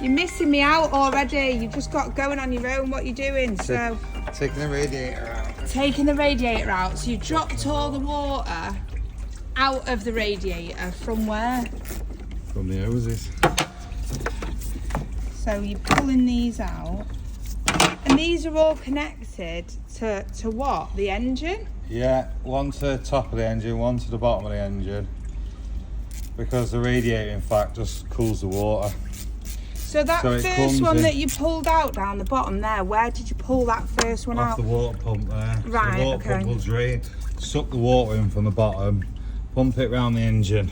You're missing me out already. You've just got going on your own. What are you doing? So taking the radiator out. Taking the radiator out. So you dropped all the water out of the radiator from where? From the hoses. So you're pulling these out. And these are all connected to what? The engine? Yeah, one to the top of the engine, one to the bottom of the engine. Because the radiator, in fact, just cools the water. So that first one that you pulled out down the bottom there, where did you pull that first one out? Off the water pump there. Right, so the water pump will drain, suck the water in from the bottom, pump it round the engine.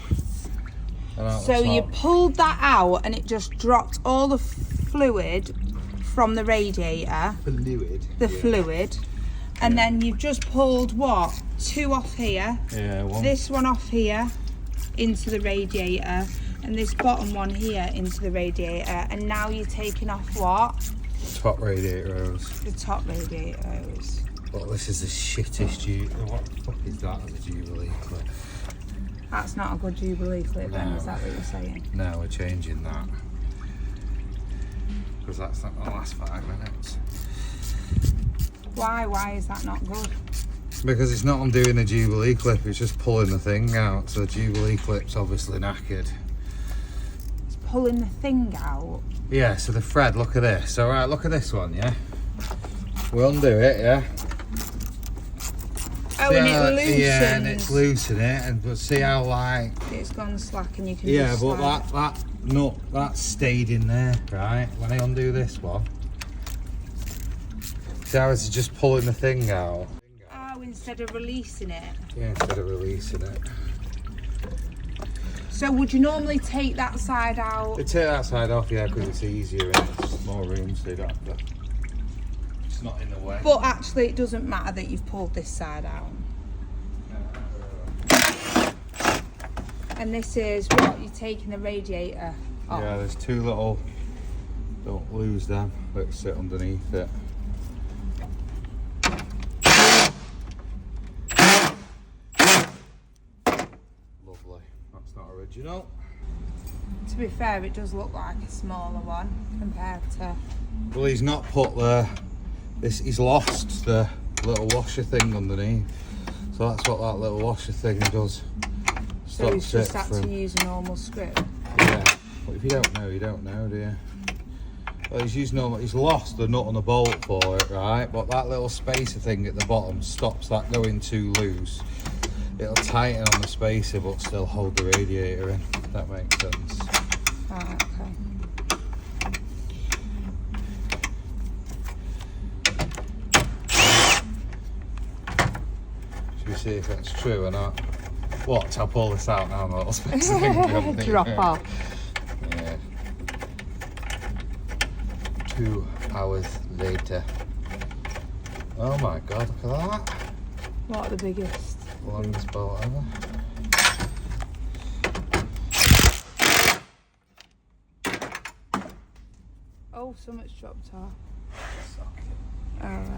So you pulled that out and it just dropped all the fluid from the radiator. Fluid. And then you've just pulled what? 2 off here. Yeah, one. This one off here into the radiator. And this bottom one here into the radiator, and now you're taking off what? Top radiator hose. The top radiator hose. Well, this is the shittest Jubilee. What the fuck is that as a Jubilee clip? That's not a good Jubilee clip then, is that what you're saying? No, we're changing that. Because that's not going to last 5 minutes. Why is that not good? Because it's not undoing the Jubilee clip, it's just pulling the thing out. So the Jubilee clip's obviously knackered. Pulling the thing out. Yeah, so the thread, look at this. So right, look at this one, yeah? We undo it, yeah? Oh, and it loosens. Yeah, and it's loosening it, but see how like... It's gone slack and you can yeah, just but that nut, that stayed in there, right? When I undo this one, see how it's just pulling the thing out? Oh, instead of releasing it? Yeah, instead of releasing it. So would you normally take that side out? You take that side off, yeah, because it's easier and it's more room, so you don't have to... It's not in the way. But actually it doesn't matter that you've pulled this side out. And this is what you're taking the radiator off. Yeah, there's 2 little... Don't lose them, that sit underneath it. Not original. To be fair, it does look like a smaller one compared to... Well, he's not put the... he's lost the little washer thing underneath. So that's what that little washer thing does. So he's just had to use a normal screw? Yeah. But if you don't know, you don't know, do you? Well, he's lost the nut and the bolt for it, right? But that little spacer thing at the bottom stops that going too loose. It'll tighten on the spacer but still hold the radiator in, if that makes sense. Right, okay. Should we see if that's true or not? What? I'll pull this out now, the little spacer thing. Drop off. Yeah. 2 hours later. Oh my god, look at that. What, the biggest? Longest bolt ever. Oh, so much dropped off. Alright.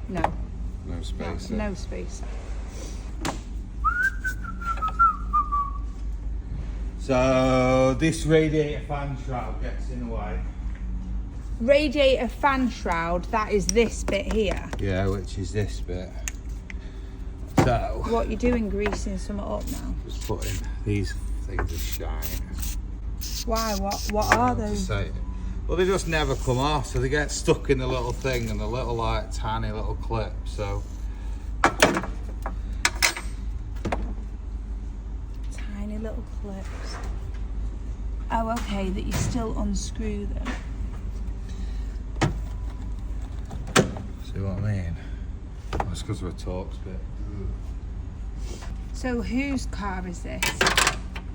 No. No spacer. No spacer. So this radiator fan shroud gets in the way. Radiator fan shroud, that is this bit here. Yeah, which is this bit. So what you doing, greasing something up now? Just putting these things to shine. Why? What are those? Well, they just never come off, so they get stuck in the little thing and the little like tiny little clip. So tiny little clips. Oh, okay. That you still unscrew them. See what I mean? That's because of a Torx bit. So whose car is this?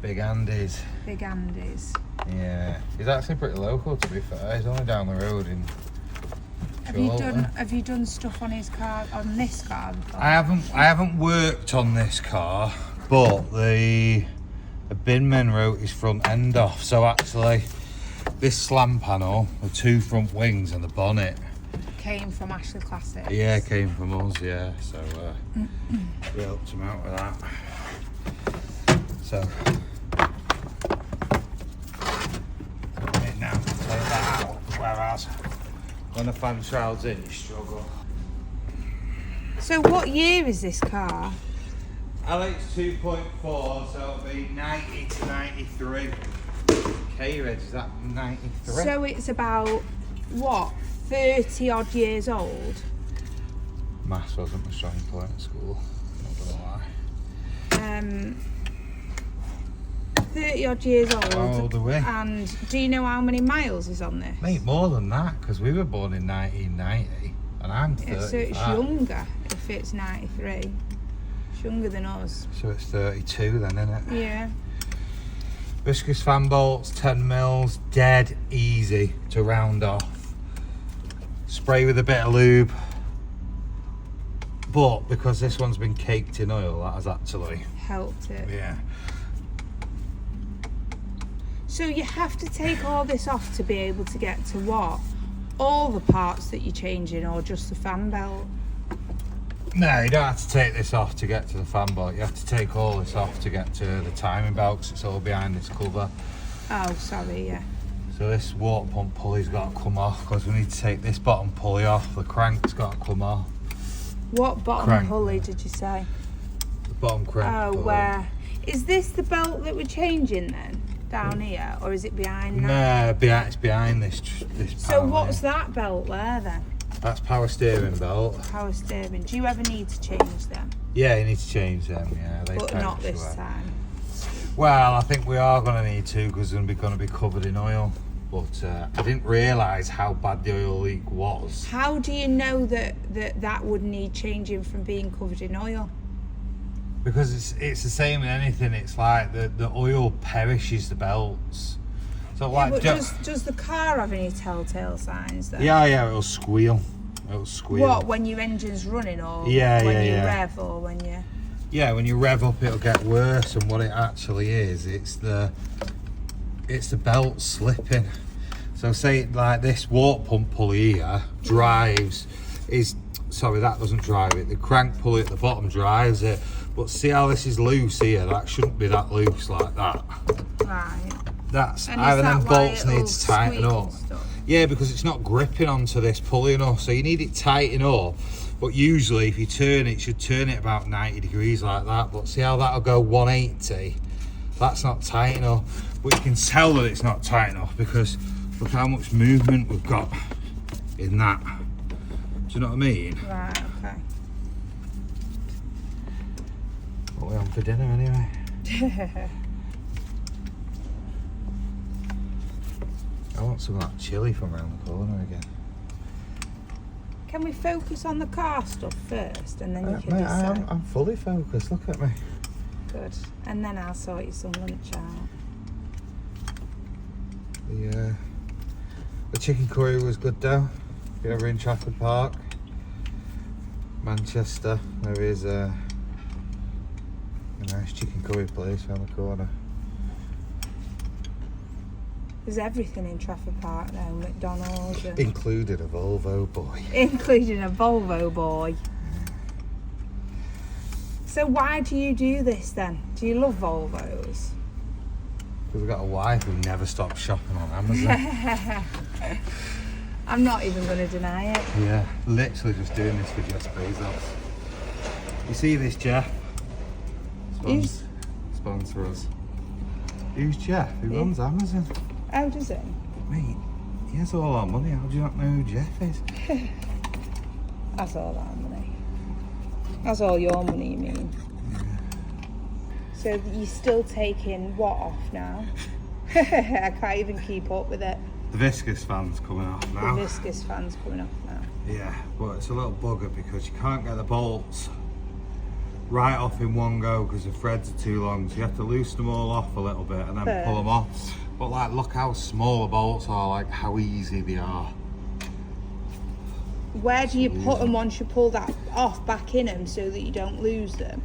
Big Andy's. Big Andy's. Yeah, he's actually pretty local to be fair. He's only down the road in. Have you done stuff on his car, on this car before? I haven't worked on this car, but the a binman wrote his front end off. So actually, this slam panel, the 2 front wings and the bonnet came from Ashley Classics. Yeah, came from us, yeah. So we helped him out with that. So now take that out. Whereas when the fan shroud's in, you struggle. So what year is this car? LH 2.4, so it'll be 90 to 93. K-Reg, is that 93? So it's about, what, 30 odd years old? Maths wasn't my strong point at school, not gonna lie. 30 odd years old. How old are we? And do you know how many miles is on this? Mate, more than that, because we were born in 1990 and I'm 30. Yeah, so it's younger if it's 93. It's younger than us. So it's 32 then, isn't it? Yeah. Viscous fan bolts, 10 mils, dead easy to round off. Spray with a bit of lube. But because this one's been caked in oil, that has actually helped it. Yeah. So you have to take all this off to be able to get to what? All the parts that you're changing, or just the fan belt? No, you don't have to take this off to get to the fan belt. You have to take all this off to get to the timing belt, 'cause it's all behind this cover. Oh, sorry, yeah. So this water pump pulley's got to come off, because we need to take this bottom pulley off. The crank's got to come off. What bottom Crank. pulley did you say? The bottom crank Oh, pulley. where? Is this the belt that we're changing then? Down here? Or is it behind that? No, it's behind this So panel what's here. that belt there then? That's power steering belt. Power steering. Do you ever need to change them? Yeah, you need to change them, yeah. They But not perish this away. time. Well, I think we are going to need to, because we're going to be covered in oil. But I didn't realise how bad the oil leak was. How do you know that would need changing from being covered in oil? Because it's the same in anything. It's like the oil perishes the belts. So Yeah, like, but does the car have any telltale signs then? yeah, it'll squeal. It'll squeal. What, when your engine's running, or Yeah, when yeah, you yeah. rev, or when you... Yeah, when you rev up, it'll get worse. And what it actually is, it's the belt slipping. So say like this water pump pulley here sorry, that doesn't drive it. The crank pulley at the bottom drives it. But see how this is loose here? That shouldn't be that loose like that. Right. That's And either is them that why bolts it'll need to tighten squeak up. and stuff? Yeah, because it's not gripping onto this pulley enough, so you need it tighten up. But usually if you turn it, you should turn it about 90 degrees like that. But see how that'll go 180? That's not tight enough. But you can tell that it's not tight enough because look how much movement we've got in that. Do you know what I mean? Right, okay. What are we on for dinner anyway? I want some of that chilli from around the corner again. Can we focus on the car stuff first, and then you can Mate, decide? I'm fully focused, look at me. Good. And then I'll sort you some lunch out. The chicken curry was good though. If you're ever in Trafford Park, Manchester, there is a nice chicken curry place around the corner. There's everything in Trafford Park now, McDonald's. And Included a Volvo boy. including a Volvo boy. So why do you do this then? Do you love Volvos? Because we've got a wife who never stops shopping on Amazon. I'm not even going to deny it. Yeah, literally just doing this for Jeff Bezos. You see this, Jeff? Who's- Sponsor us. Who's Jeff? Who Yeah. runs Amazon? How does it? Mate, he has all our money. How do you not know who Jeff is? That's all that money. That's all your money, you mean? So you're still taking what off now? I can't even keep up with it. The viscous fan's coming off The now. viscous fan's coming off now. Yeah, but it's a little bugger because you can't get the bolts right off in one go because the threads are too long. So you have to loosen them all off a little bit and then pull them off. But like, look how small the bolts are, like how easy they are. Where do you put them once you pull that off, back in them, so that you don't lose them?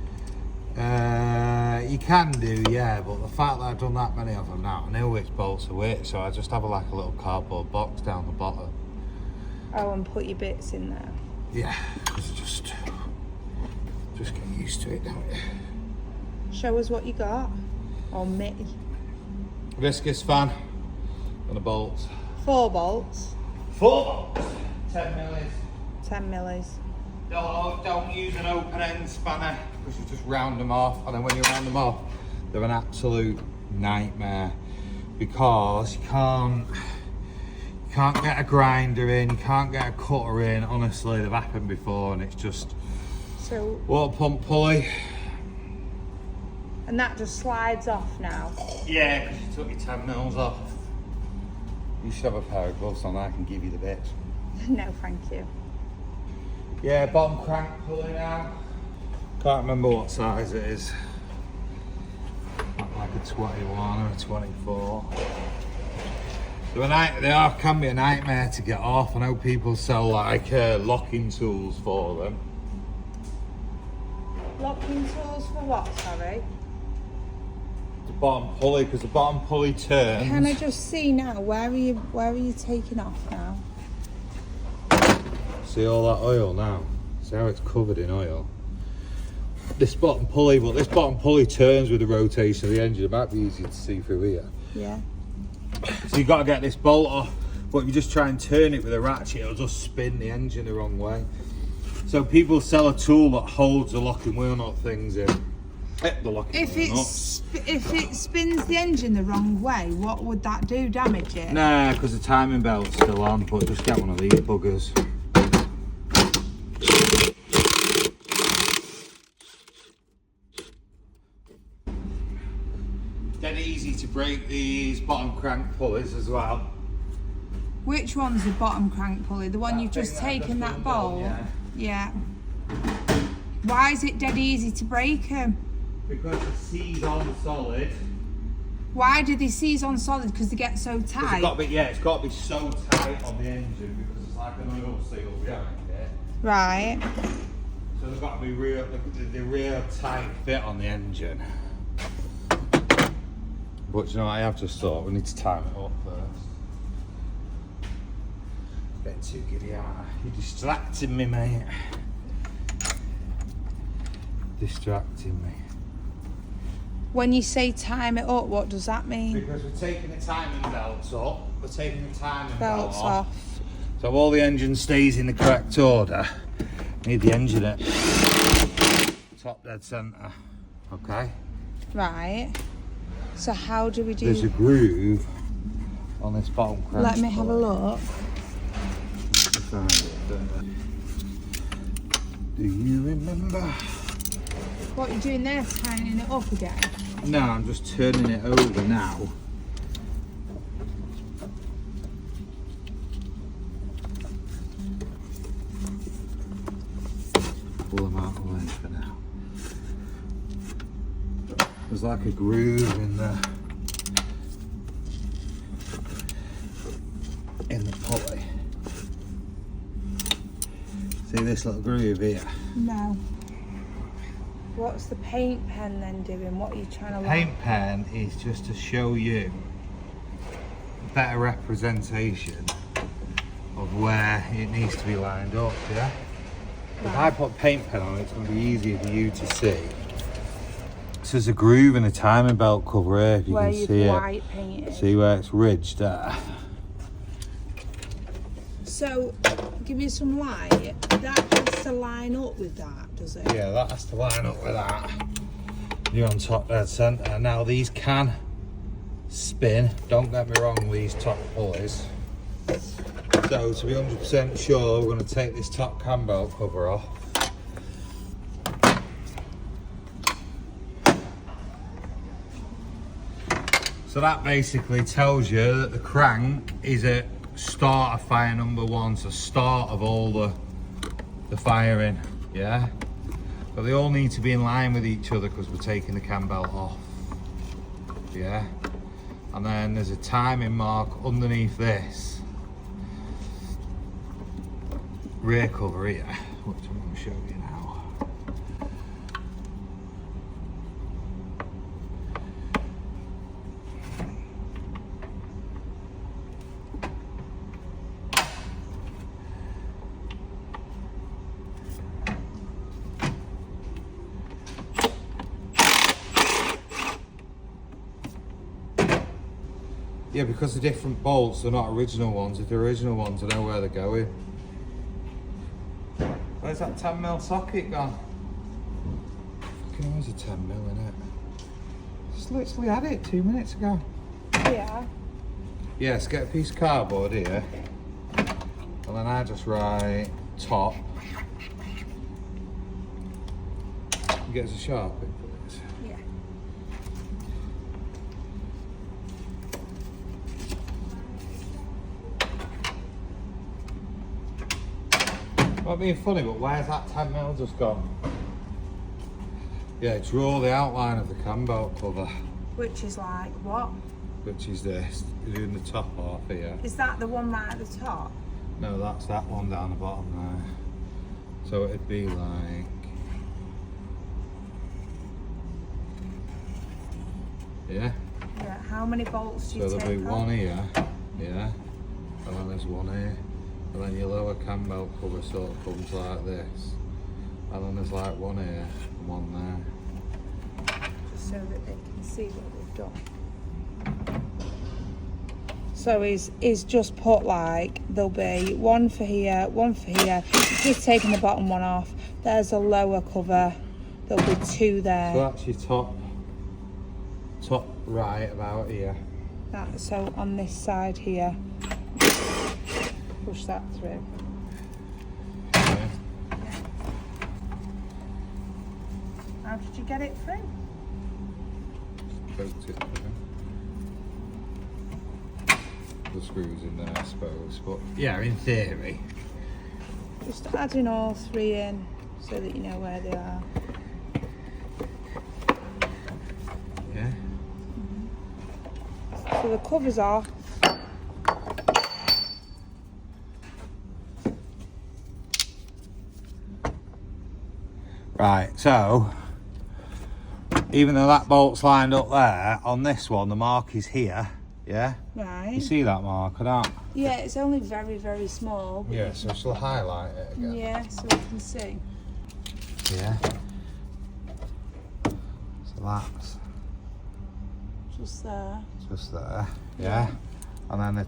You can do, yeah, but the fact that I've done that many of them now, I know which bolts are which, so I just have like a little cardboard box down the bottom. Oh, and put your bits in there. Yeah, just get used to it, don't you? Show us what you got. Or me. Viscous fan and the bolts. 4 bolts. 4 bolts. 10 millis. 10 millis. Don't use an open end spanner because you just round them off, and then when you round them off, they're an absolute nightmare because you can't get a grinder in, you can't get a cutter in. Honestly, they've happened before, and it's just water pump pulley. And that just slides off now. Yeah, because you took your 10 mils off. You should have a pair of gloves on. I can give you the bits. No, thank you. Yeah, bottom crank pulley now. Can't remember what size it is. Like a 21 or a 24. They can be a nightmare to get off. I know people sell like locking tools for them. Locking tools for what, sorry? The bottom pulley, because the bottom pulley turns. Can I just see now? Where are you taking off now? See all that oil now? See how it's covered in oil? This bottom pulley turns with the rotation of the engine. It might be easier to see through here. Yeah. So you've got to get this bolt off, but if you just try and turn it with a ratchet, it'll just spin the engine the wrong way. So people sell a tool that holds the locking wheel nut things in. If it spins the engine the wrong way, what would that do? Damage it? Nah, because the timing belt's still on, but just get one of these buggers. Dead easy to break these bottom crank pulleys as well. Which one's the bottom crank pulley? The one you've just taken that bolt? Yeah. Why is it dead easy to break them? Because it sees on solid. Why do they seize on solid? Because they get so tight? It's got to be so tight on the engine because it's like an oil seal behind it. Right. So they've got to be real tight fit on the engine. But you know, I have just thought we need to time it up first. Bit too giddy, aren't I? You're distracting me, mate. Distracting me. When you say time it up, what does that mean? Because we're taking the timing belts up, we're taking the timing belt off. So all the engine stays in the correct order. Need the engine at top dead centre. Okay? Right. So how do we do... There's a groove on this bottom crank. Let me have a look. Do you remember? What are you doing there, tightening it up again? No, I'm just turning it over now. Pull them out of the way for now. There's like a groove in the pulley. See this little groove here? No. What's the paint pen then doing? What are you trying to Paint pen is just to show you a better representation of where it needs to be lined up, yeah? Right. If I put paint pen on it, it's going to be easier for you to see. So there's a groove in the timing belt cover here, if you where can see it. White painted. See where it's ridged there? So, give me some light. That has to line up with that, does it? Yeah, that has to line up with that. You're on top dead centre. Now these can spin. Don't get me wrong, these top pulleys. So to be 100% sure, we're going to take this top cam belt cover off. So that basically tells you that the crank is at start of fire number 1, so start of all the firing, yeah? But they all need to be in line with each other because we're taking the cam belt off, yeah? And then there's a timing mark underneath this rear cover here, which I'm going to show you now. Yeah, because they're different bolts, they're not original ones. If they're original ones, I know where they're going. Where's that 10mm socket gone? Fucking always a 10mm in it. Just literally had it 2 minutes ago. Yeah. Yes, get a piece of cardboard here. And then I just write top. You get us a Sharpie, please. Yeah. Not being funny, but where's that 10mm just gone? Yeah, draw the outline of the cam belt cover. Which is like what? Which is this, you're doing the top half here. Is that the one right at the top? No, that's that one down the bottom there. So it'd be like... Yeah? Yeah, how many bolts do you So take there'll be off? one here, yeah, and then there's one here, and then your lower cam belt cover sort of comes like this, and then there's like one here and one there. Just so that they can see what we've done. So is just put like, there'll be one for here, one for here. Just taking the bottom one off. There's a lower cover. There'll be two there. So that's your top right about here. So on this side here, push that through. Yeah. How did you get it through? Poked it through. The screws in there, I suppose, but yeah, in theory. Just adding all three in so that you know where they are. Yeah. So the cover's off. Right, so even though that bolt's lined up there, on this one the mark is here, yeah? Right. You see that mark or not? Yeah, it's only very, very small. Yeah, so she'll highlight it again. Yeah, so we can see. Yeah. So that's Just there. just there, yeah? And then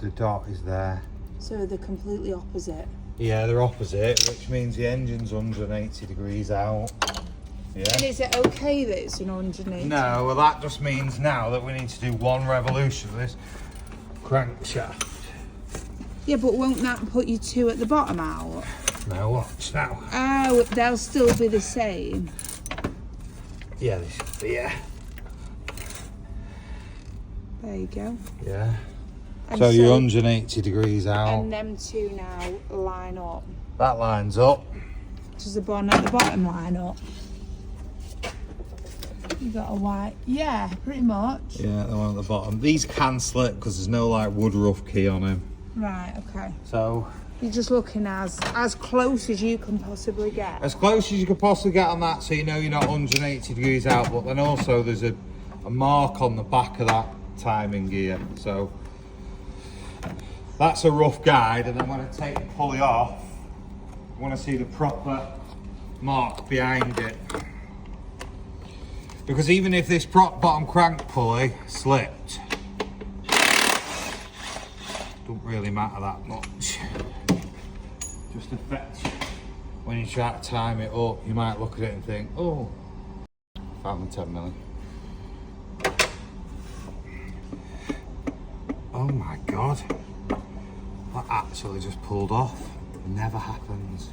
the dot is there. So they're completely opposite. Yeah, they're opposite, which means the engine's 180 degrees out. Yeah. And is it okay that it's an 180? No, well that just means now that we need to do one revolution of this crankshaft. Yeah, but won't that put you two at the bottom out? Now watch now. Oh, they'll still be the same. Yeah, this should be, yeah. There you go. Yeah. And So you're 180 degrees out. And them two now line up. That lines up. Does the one at the bottom line up? You got a white. Yeah, pretty much. Yeah, the one at the bottom. These can slip because there's no like wood rough key on them. Right, okay. So You're just looking as close as you can possibly get. as close as you could possibly get on that, so you know you're not 180 degrees out. But then also there's a mark on the back of that timing gear. So that's a rough guide. And then when I take the pulley off, I want to see the proper mark behind it. Because even if this bottom crank pulley slipped, don't really matter that much. Just affects when you try to time it up, you might look at it and think, oh, found the 10mm. Oh my God, that actually just pulled off. Never happens.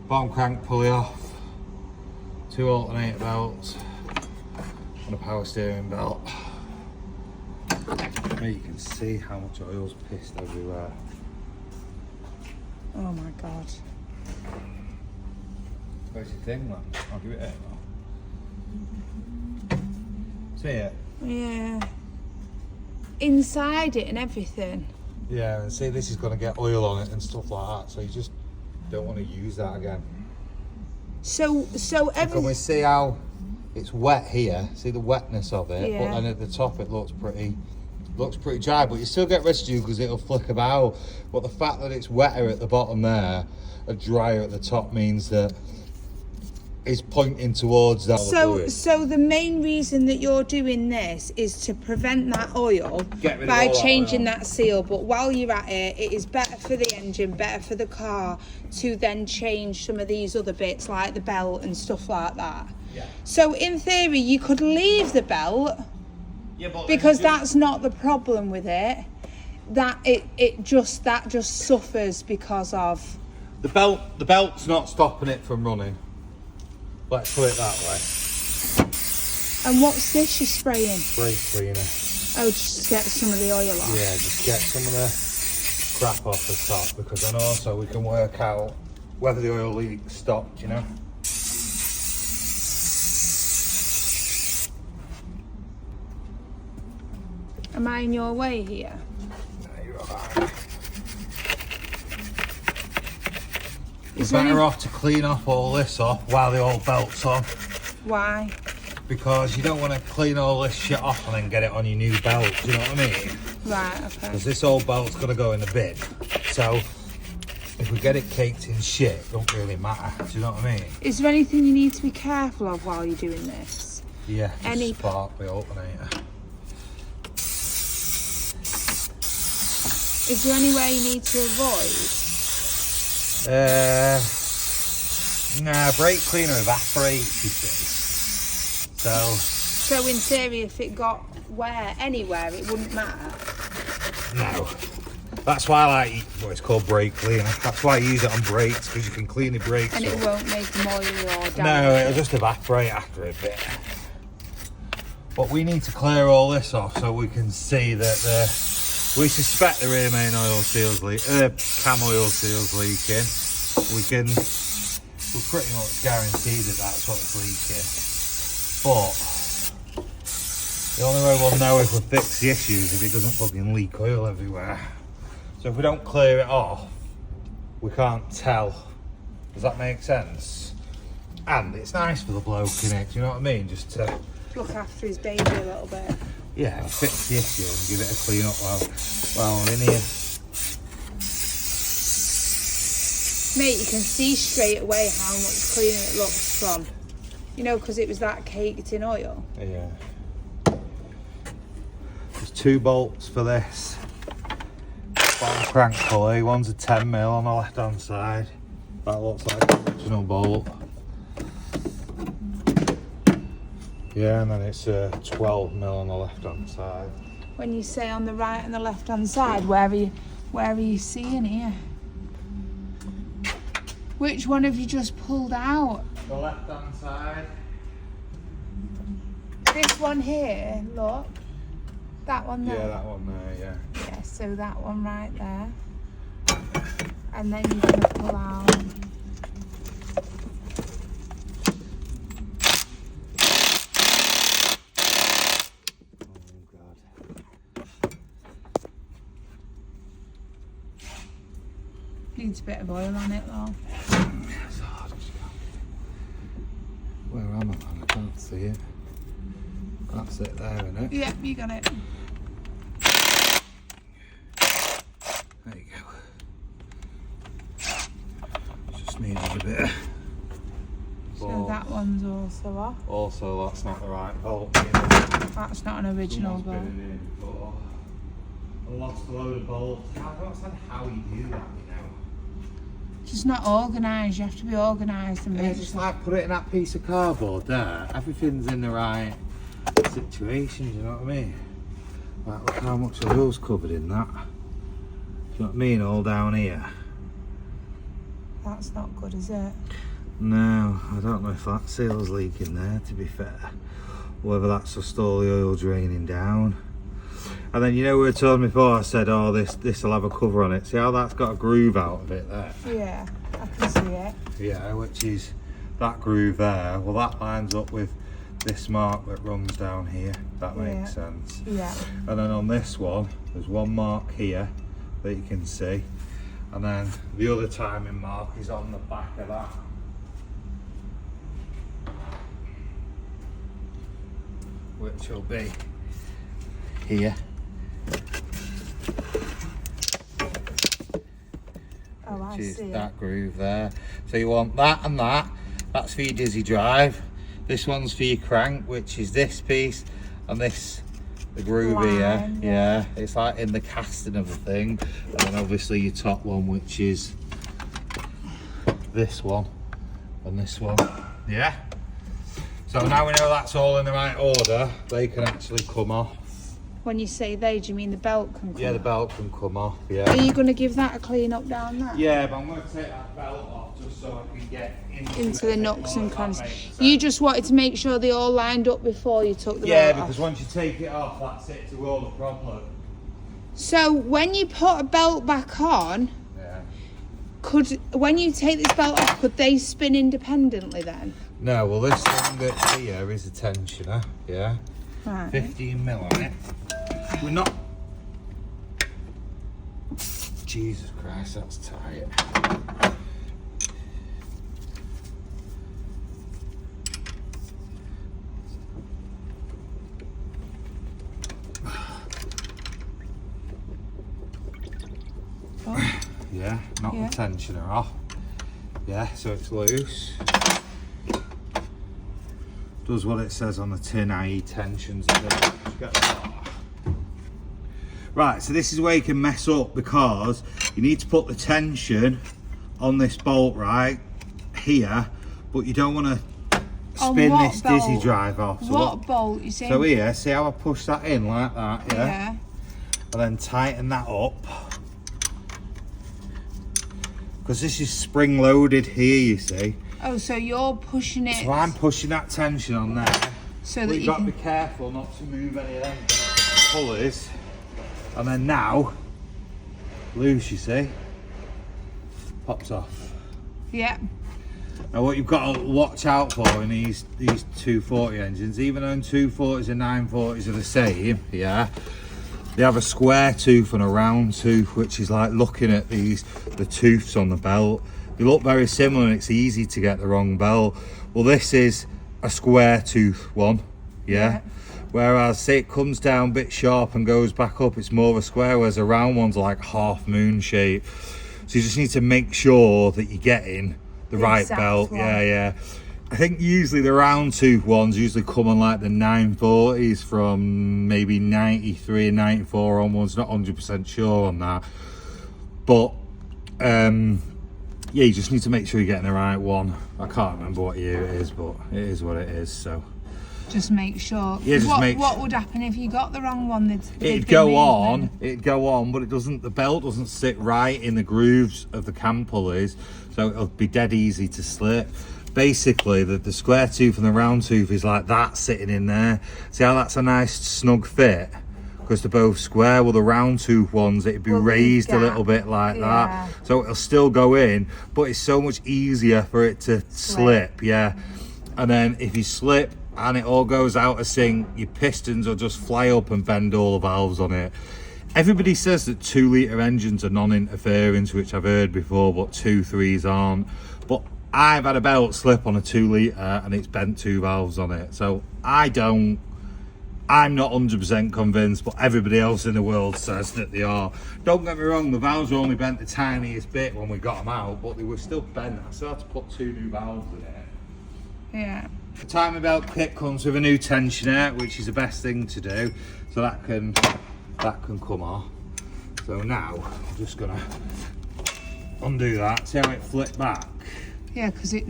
Bottom crank pulley off. 2 alternator belts and a power steering belt. There you can see how much oil's pissed everywhere. Oh my God. Where's your thing, man? I'll give it a go. See it? Yeah. Inside it and everything. Yeah, and see this is going to get oil on it and stuff like that, so you just don't want to use that again. So Can we everything. see how it's wet here? See the wetness of it, Yeah. but then at the top it looks pretty dry, but you still get residue because it'll flick about. But the fact that it's wetter at the bottom there and drier at the top means that is pointing towards that fluid. So the main reason that you're doing this is to prevent that oil by changing that seal. But while you're at it, it is better for the engine, better for the car to then change some of these other bits like the belt and stuff like that. Yeah. So in theory, you could leave the belt, because that's not the problem with it. That it just suffers because of the belt. The belt's not stopping it from running. Let's put it that way. And what's this you're spraying? Brake cleaner. Oh, just to get some of the oil off. Yeah, just get some of the crap off the top, because then also we can work out whether the oil leak stopped, you know. Am I in your way here? No, you're alright. It's better off to clean off all this off while the old belt's on. Why? Because you don't want to clean all this shit off and then get it on your new belt, do you know what I mean? Right, okay. Because this old belt's going to go in the bin. So if we get it caked in shit, it don't really matter, do you know what I mean? Is there anything you need to be careful of while you're doing this? Yeah, Any spark the alternator. Is there any way you need to avoid? Nah, brake cleaner evaporates, you see. So in theory, if it got wear anywhere, it wouldn't matter? No. That's why I like what it's called, brake cleaner. That's why I use it on brakes, because you can clean the brakes and up. It won't make them oily or damp. No, it'll just evaporate after a bit. But we need to clear all this off so we can see that we suspect the rear main oil seals cam oil seals leaking. We're pretty much guaranteed that that's what's leaking. But the only way we'll know if we fix the issue is if it doesn't fucking leak oil everywhere. So if we don't clear it off, we can't tell. Does that make sense? And it's nice for the bloke, innit? Do you know what I mean? Just to look after his baby a little bit. Yeah, fix the issue and give it a clean up while we're in here. Mate, you can see straight away how much cleaner it looks from, you know, because it was that caked in oil. Yeah. There's 2 bolts for this. One crank pulley, one's a 10mm on the left hand side. That looks like the original bolt. Yeah, and then it's a 12mm on the left hand side. When you say on the right and the left hand side, where are you seeing here? Which one have you just pulled out? The left hand side. This one here, look. That one there. Yeah, that one there, yeah. Yeah, so that one right there. And then you're going to pull out. Needs a bit of oil on it though. It's hard as well. Where am I, man? I can't see it. That's it there, isn't it? Yeah, you got it. There you go. Just needed a bit. So that one's also off. Also, that's not the right bolt. That's not an original bolt. I lost a load of bolts. I don't understand how you do that, you know. Just not organised. You have to be organised and Yeah, just like put it in that piece of cardboard there. Everything's in the right situation, do you know what I mean? Like, look how much oil's covered in that. Do you know what I mean? All down here. That's not good, is it? No, I don't know if that seal's leaking there, to be fair. Whether that's just all the oil draining down. And then, you know, we were told before, I said, oh, this will have a cover on it. See how that's got a groove out of it there? Yeah, I can see it. Yeah, which is that groove there. Well, that lines up with this mark that runs down here. That makes sense. Yeah. And then on this one, there's one mark here that you can see. And then the other timing mark is on the back of that. Which will be here. Oh, I Which is see that groove there. So you want that and that. That's for your dizzy drive. This one's for your crank, which is this piece, and this, the groove here. Yeah, it's like in the casting of the thing. And then obviously your top one, which is this one and this one. Yeah. So now we know that's all in the right order, they can actually come off. When you say they, do you mean the belt can come off? Yeah, the belt can come off, yeah. Are you going to give that a clean up down there? Yeah, but I'm going to take that belt off just so I can get into the nooks and crannies. You just wanted to make sure they all lined up before you took the belt off? Yeah, because once you take it off, that's it to all the problem. So when you put a belt back on, when you take this belt off, could they spin independently then? No, well this thing that's here is a tensioner, yeah? Right. 15mm on it. We're not... Jesus Christ, that's tight. Oh. Yeah, knock the tensioner off. Yeah, so it's loose. Does what it says on the tin, i.e. tensions. Right, so this is where you can mess up, because you need to put the tension on this bolt right here, but you don't want to spin this dizzy drive off. So what bolt you saying? So here, see how I push that in like that, yeah? And then tighten that up. Because this is spring loaded here, you see. Oh, so you're pushing it. So I'm pushing that tension on there. So that you've got to be careful not to move any of them pulleys. And then now, loose, you see, pops off. Yeah. Now what you've got to watch out for in these 240 engines, even though 240s and 940s are the same, yeah, they have a square tooth and a round tooth, which is like looking at the tooths on the belt. They look very similar and it's easy to get the wrong belt. Well, this is a square tooth one, yeah? Whereas say it comes down a bit sharp and goes back up, it's more of a square, whereas a round one's like half moon shape. So you just need to make sure that you're getting the right belt. One. Yeah. I think usually the round tooth ones usually come on like the 940s from maybe 93 and 94 onwards, not 100% sure on that. But yeah, you just need to make sure you're getting the right one. I can't remember what year it is, but it is what it is, so. Just make sure. Yeah, what would happen if you got the wrong one? It'd go on, but it doesn't. The belt doesn't sit right in the grooves of the cam pulleys, so it'll be dead easy to slip. Basically, the square tooth and the round tooth is like that sitting in there. See how that's a nice snug fit? Because they're both square. Well, the round tooth ones, it'd be raised a little bit like that, so it'll still go in, but it's so much easier for it to slip. Yeah, and then if you slip and it all goes out of sync, your pistons will just fly up and bend all the valves on it. Everybody says that 2-litre engines are non-interference, which I've heard before, but 2.3s aren't. But I've had a belt slip on a 2-litre and it's bent 2 valves on it. So I'm not 100% convinced, but everybody else in the world says that they are. Don't get me wrong, the valves were only bent the tiniest bit when we got them out, but they were still bent. I still had to put 2 new valves in it. Yeah. The timing belt kit comes with a new tensioner, which is the best thing to do. So that can come off. So now I'm just gonna undo that. See how it flipped back? Yeah, because it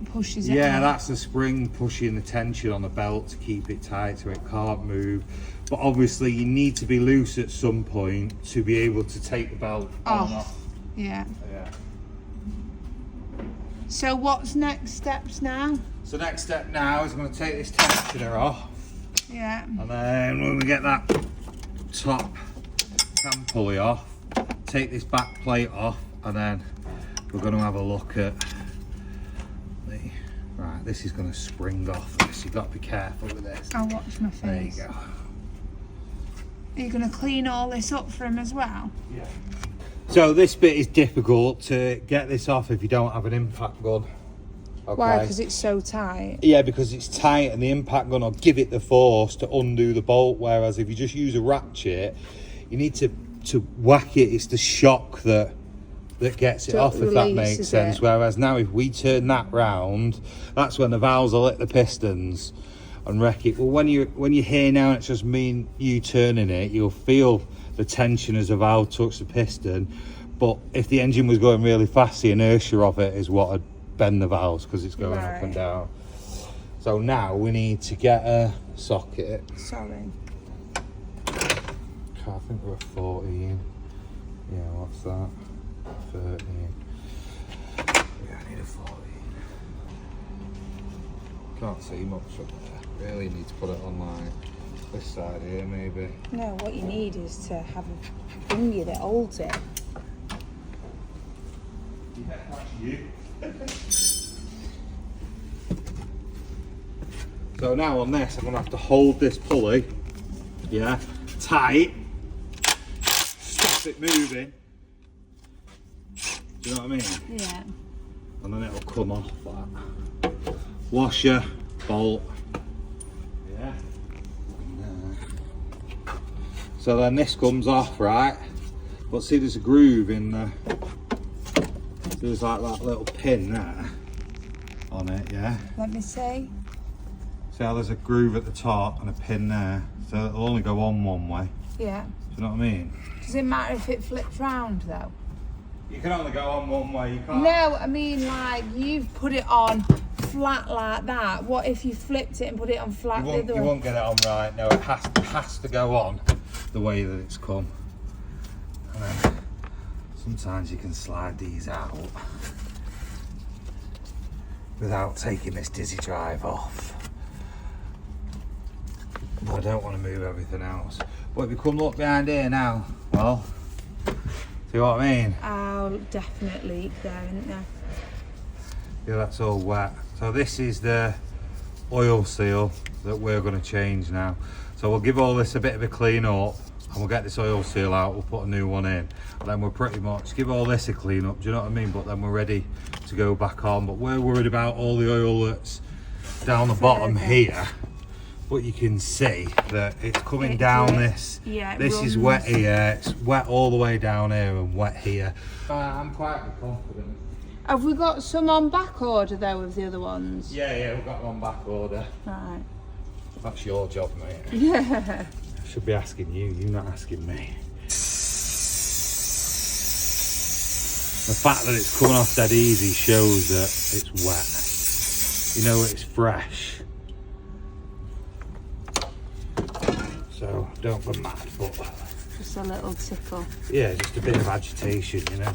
pushes it. Yeah, that's the spring pushing the tension on the belt to keep it tight so it can't move. But obviously you need to be loose at some point to be able to take the belt off. Yeah. So what's next steps now? So next step now is I'm going to take this tensioner off. Yeah. And then when we get that top cam pulley off, take this back plate off, and then we're going to have a look at right, this is going to spring off this. You've got to be careful with this. I'll watch my face. There you go. Are you going to clean all this up for him as well? Yeah. So this bit is difficult to get this off if you don't have an impact gun. Okay. Why? Because it's so tight? Yeah, because it's tight and the impact gun will give it the force to undo the bolt, whereas if you just use a ratchet, you need to whack it. It's the shock that that gets it off, if that makes sense. Whereas now if we turn that round, that's when the valves will hit the pistons and wreck it. Well, when you're here now and it's just me and you turning it, you'll feel the tension as the valve touch the piston. But if the engine was going really fast, the inertia of it is what would bend the valves because it's going up and down. So now we need to get a socket. Sorry. I think we're at 14. Yeah, what's that? 13. Yeah, I need a 14. Can't see much up there. Really need to put it on like this side here, maybe. No, what you need is to have a thingy that holds it. Yeah, that's you. So now on this, I'm gonna have to hold this pulley, yeah, tight, stop it moving. Do you know what I mean? Yeah. And then it'll come off that. Washer, bolt. Yeah. So then this comes off, right? But see, there's a groove in the. There's like that little pin there on it, yeah. Let me see. See how there's a groove at the top and a pin there, so it'll only go on one way. Yeah. Do you know what I mean? Does it matter if it flips round though? You can only go on one way. You can't. No, I mean like you've put it on flat like that. What if you flipped it and put it on flat the other way? You won't get it on right. No, it has to go on the way that it's come. And then sometimes you can slide these out without taking this dizzy drive off. But I don't want to move everything else. But if you come look behind here now, well, see what I mean? Oh, definite leak there, isn't there? Yeah, that's all wet. So this is the oil seal that we're going to change now. So we'll give all this a bit of a clean up and we'll get this oil seal out, we'll put a new one in. And then we're pretty much, give all this a clean up, do you know what I mean? But then we're ready to go back on. But we're worried about all the oil that's down the bottom here. But you can see that it's coming down this. Yeah, this is wet here, it's wet all the way down here and wet here. I'm quite confident. Have we got some on back order though of the other ones? Yeah, we've got one back order. Right. That's your job, mate. Yeah. I should be asking you, you're not asking me. The fact that it's coming off dead easy shows that it's wet. You know it's fresh. So don't go mad, but just a little tickle. Yeah, just a bit of agitation, you know.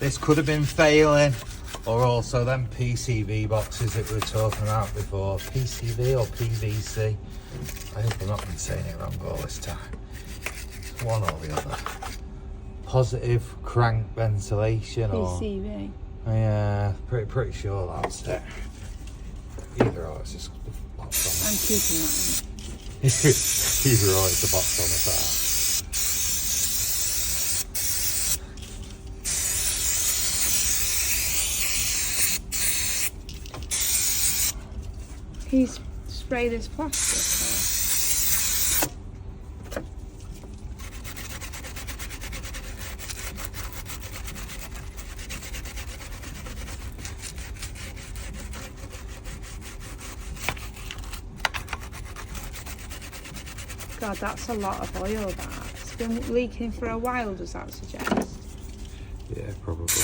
This could have been failing, or also them PCV boxes that we were talking about before. PCV or PVC? I hope I'm not been saying it wrong all this time. One or the other. Positive crank ventilation or PCV. Yeah, pretty sure that's it. Either or, it's just the box on I'm keeping that one. Either or, it's the box on the side. He's sprayed his plastic. God, that's a lot of oil, that. It's been leaking for a while, does that suggest? Yeah, probably.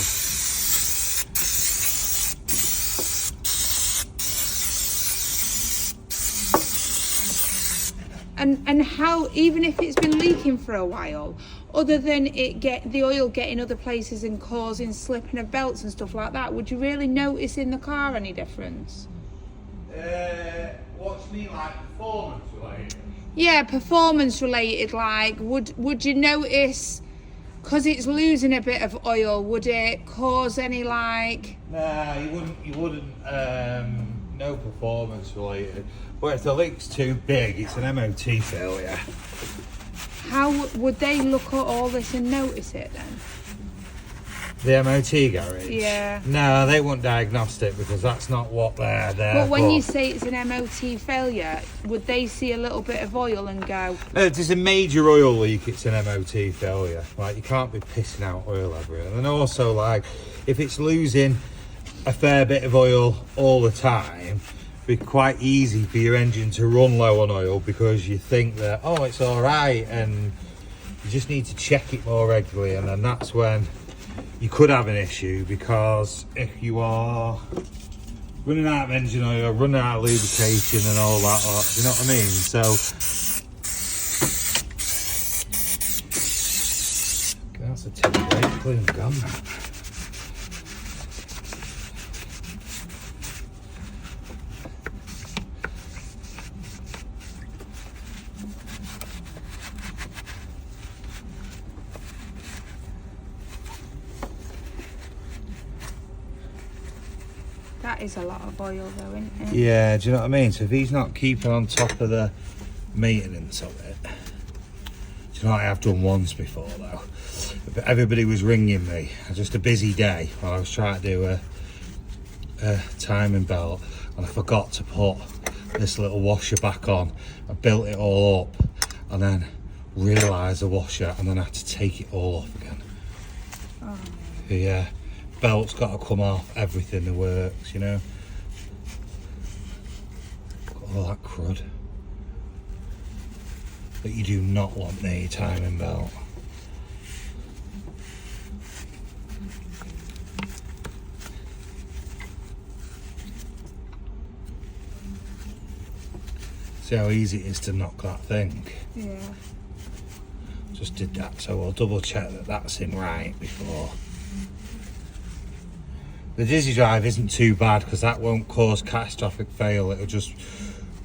And how, even if it's been leaking for a while, other than the oil getting other places and causing slipping of belts and stuff like that, would you really notice in the car any difference? What do you mean, like performance related? Yeah, performance related. Like, would you notice, because it's losing a bit of oil, would it cause any like? Nah, you wouldn't. No performance related. But if the leak's too big, it's an MOT failure. How would they look at all this and notice it then? The MOT garage? Yeah. No, they won't diagnose it because that's not what they're there But when for. you say it's an MOT failure, would they see a little bit of oil and go... If there's a major oil leak, it's an MOT failure. Like, you can't be pissing out oil everywhere. And also, like, if it's losing a fair bit of oil all the time, it'd be quite easy for your engine to run low on oil because you think that, oh, it's all right, and you just need to check it more regularly, and then that's when you could have an issue, because if you are running out of engine oil, running out of lubrication and all that, you know what I mean? So that's a tin brake clean gone. That is a lot of oil though, isn't it? Yeah, do you know what I mean? So if he's not keeping on top of the maintenance of it, do you know what I have done once before though? Everybody was ringing me, just a busy day while I was trying to do a timing belt, and I forgot to put this little washer back on. I built it all up and then realised the washer, and then I had to take it all off again. Oh. Yeah. Belt's got to come off, everything that works, you know. Got all that crud that you do not want near your timing belt. See how easy it is to knock that thing? Yeah. Just did that, so we'll double check that that's in right before. The Dizzy Drive isn't too bad because that won't cause catastrophic fail. It'll just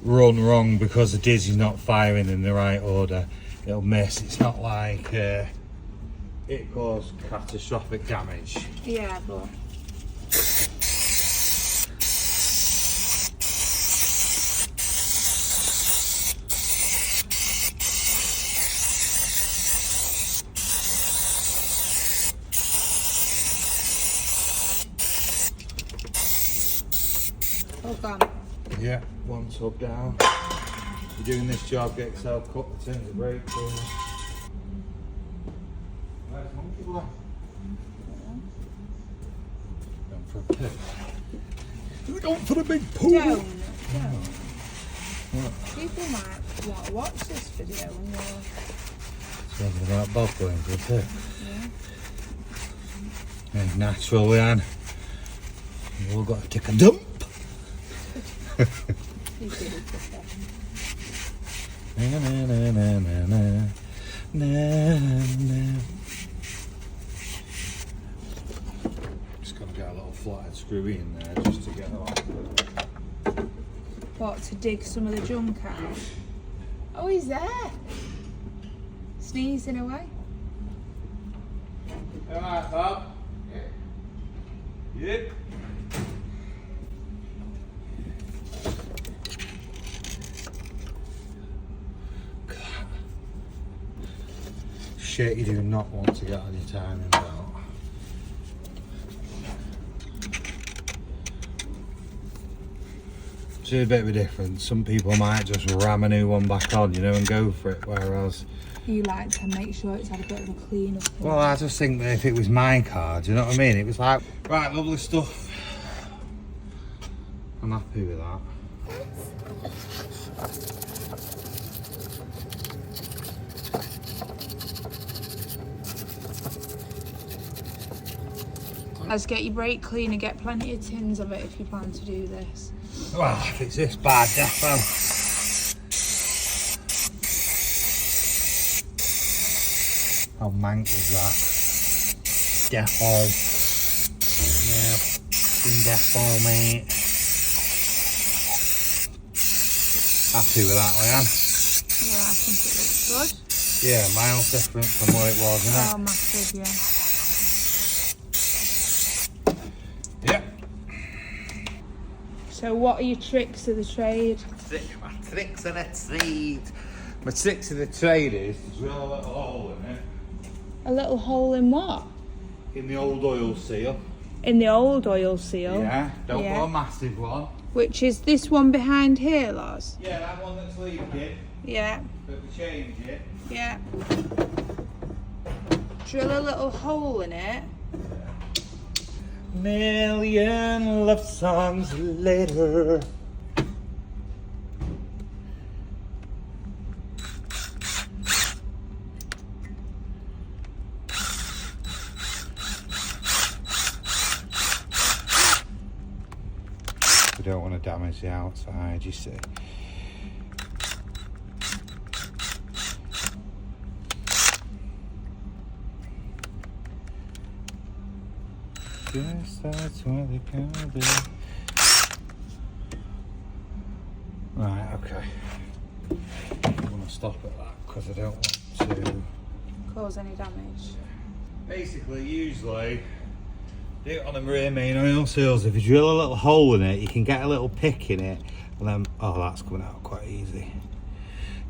run wrong because the Dizzy's not firing in the right order. It'll miss. It's not like it caused catastrophic damage. Yeah, but... Hold on. Yeah, one tub down. You're doing this job, get yourself cut, turn the brake for you. Where's Monkey Boy? Going for a pit. You're going for the big pool. Don't. People might want to watch this video when you're... Talking about Bob going for a pit. Yeah. Yeah, natural, Leanne. We've all got to take a dump. You did it before. Na, na, na, na, na, na, na. Just got to get a little flathead screw in there just to get off. What, to dig some of the junk out? Oh, he's there. Sneezing away. Alright, Bob? Yeah. Yep. Shit you do not want to get on your timing belt. See a bit of a difference. Some people might just ram a new one back on, you know, and go for it, whereas You like to make sure it's had a bit of a clean up. well, I just think that if it was my car, do you know what I mean? It was like, right, lovely stuff. I'm happy with that. Let's get your brake clean and get plenty of tins of it if you plan to do this. Well, if it's this bad, defo. How mank was that? Defo. Yeah, fucking defo, mate. Happy with that, Leanne? Yeah, I think it looks good. Yeah, miles different from what it was, isn't it? Oh, massive, yeah. Yep. So what are your tricks of the trade? My tricks of the trade. My tricks of the trade is to drill a little hole in it. A little hole in what? in the old oil seal. In the old oil seal? Yeah, don't put a massive one. Which is this one behind here, Loz? Yeah, that one that's leaking. Yeah. But we change it. Yeah. Drill a little hole in it. Million love songs later. We don't want to damage the outside, you see. Guess that's what they can do. Right, okay. I'm going to stop at that because I don't want to cause any damage. Basically, usually, do it on the rear main oil seals. If you drill a little hole in it, you can get a little pick in it, and then, oh, that's coming out quite easy.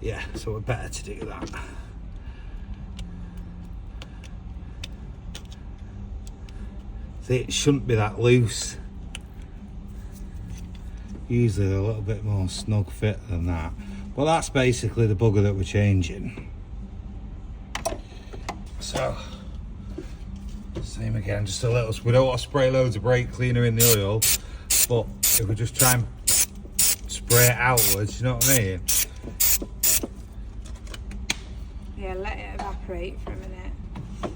Yeah, so we're better to do that. See, it shouldn't be that loose. Usually they're a little bit more snug fit than that. But that's basically the bugger that we're changing. So, same again, just a little, we don't want to spray loads of brake cleaner in the oil, but if we just try and spray it outwards, you know what I mean? Yeah, let it evaporate for a minute.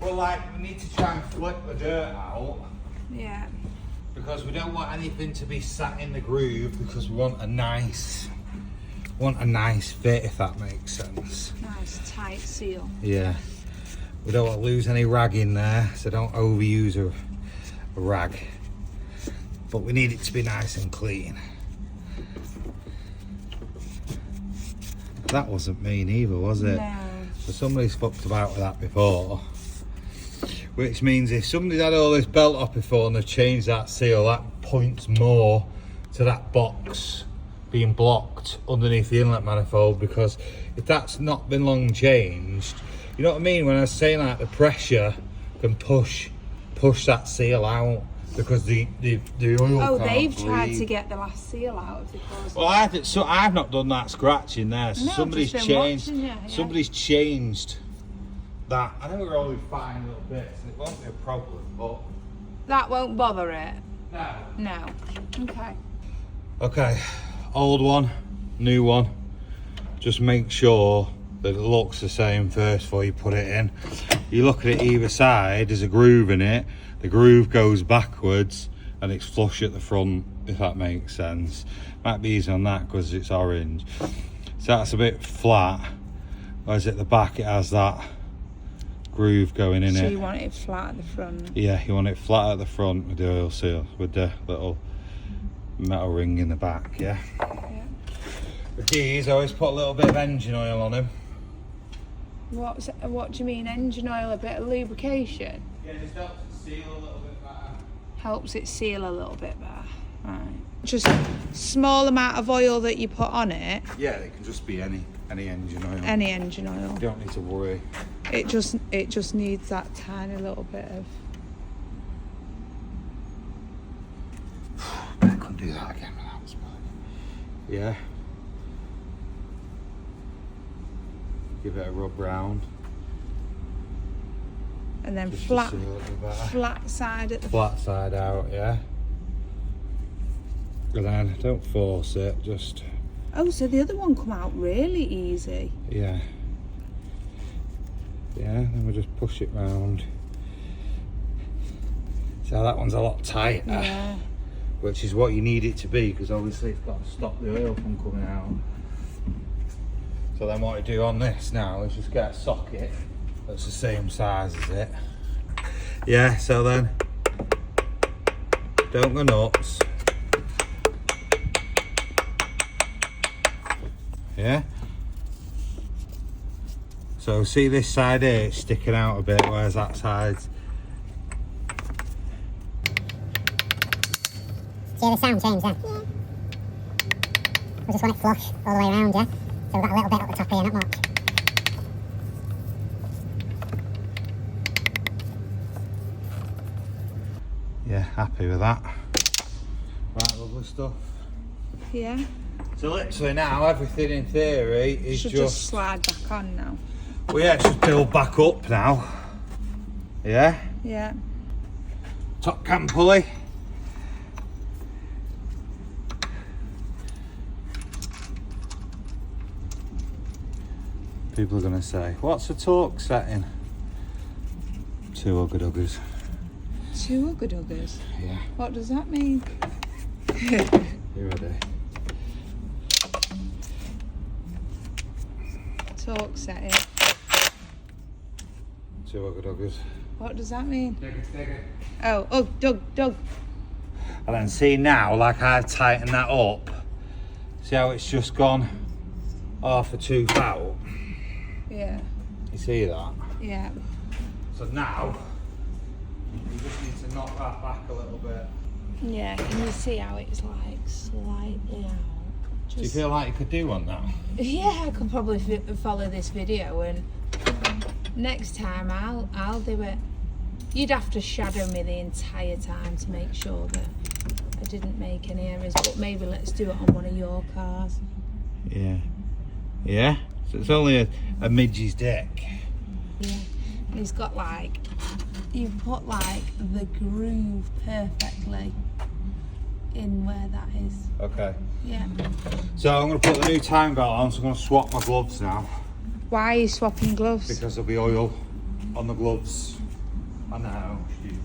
Well, like, we need to try and flip the dirt out. Yeah. Because we don't want anything to be sat in the groove, because we want a nice fit, if that makes sense. Nice tight seal. Yeah. We don't want to lose any rag in there, so don't overuse a rag. But we need it to be nice and clean. That wasn't mean either, was it? No. So somebody's fucked about with that before. Which means if somebody's had all this belt off before and they've changed that seal, that points more to that box being blocked underneath the inlet manifold, because if that's not been long changed, you know what I mean? When I was saying like the pressure can push that seal out, because the oil. Oh, can't they've bleed. tried to get the last seal out of the closet. Well, I've not done that scratching there. So No, somebody's just been changed. watching you, yeah. Somebody's changed that. I know we're only fine little bits, and it won't be a problem, but That won't bother it? no. No. Okay. Okay, old one, new one. Just make sure that it looks the same first before you put it in. You look at it either side, there's a groove in it. The groove goes backwards and it's flush at the front, if that makes sense. Might be easy on that because it's orange. So that's a bit flat, whereas at the back it has that groove going in it. So you want it flat at the front? Yeah, you want it flat at the front with the oil seal, with the little metal ring in the back, yeah? Yeah. With these, I always put a little bit of engine oil on them. What do you mean, engine oil? A bit of lubrication? Yeah, just helps it seal a little bit better. Helps it seal a little bit better. Right. Just small amount of oil that you put on it. Yeah, it can just be any engine oil. Any engine oil. You don't need to worry. It just needs that tiny little bit of. I couldn't do that again without smelling. Yeah. Give it a rub round. And then Just flat to seal it a bit better. flat side at the Flat side out, yeah. And then don't force it, just Oh, so the other one come out really easy. yeah. Yeah, then we just push it round. So that one's a lot tighter. Yeah. Which is what you need it to be, because obviously it's got to stop the oil from coming out. So then what I do on this now is just get a socket that's the same size as it. Yeah, so then don't go nuts. Yeah. So see this side here, it's sticking out a bit, whereas that side's. See the sound change then? Yeah. We just want it flush all the way around, yeah? So we've got a little bit at the top here, not much. Yeah, happy with that. Right, lovely stuff. Yeah. So literally now, everything in theory is Should just slide back on now. Well, yeah, it should build back up now. Yeah? Yeah. Top cam pulley. People are going to say, what's the torque setting? 2 ugga-duggers. 2 ugga-duggers? Yeah. What does that mean? You ready? Torque setting. 2 ugga-duggers. What does that mean? Digger. Oh, Doug. And then see now, like I've tightened that up. See how it's just gone half a tooth out? Yeah. You see that? Yeah. So now, you just need to knock that back a little bit. Yeah, can you see how it's like slightly out? Just... Do you feel like you could do one now? Yeah, I could probably follow this video, and next time I'll do it. You'd have to shadow me the entire time to make sure that I didn't make any errors, but maybe let's do it on one of your cars. Yeah. Yeah? So it's only a midgie's deck. Yeah. And he's got like, you've put like the groove perfectly in where that is. Okay. Yeah. So I'm going to put the new time belt on, so I'm going to swap my gloves now. Why are you swapping gloves? Because there'll be oil on the gloves. I know, stupid.